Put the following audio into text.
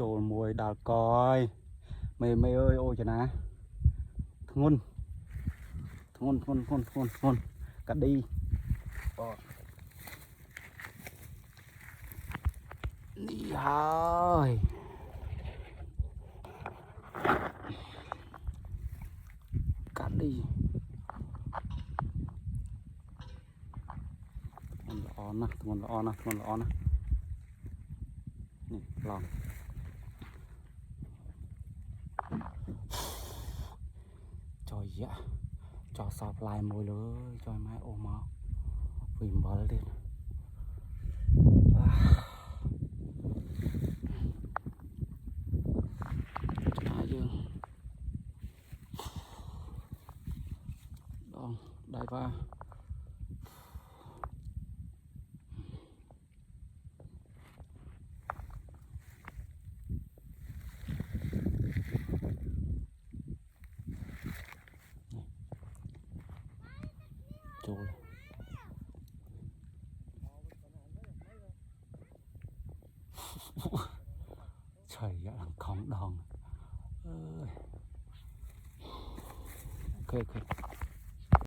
trồn mùi đào coi mày mày ơi ôi chà ná thun thun cắt đi đi thôi cắt đi thun lõ nè nè lòng trời dạ cho sọp lại mùi lưới cho mai ôm máu vì mở lên dương đòn đại va chùi trời ạ không đòn ok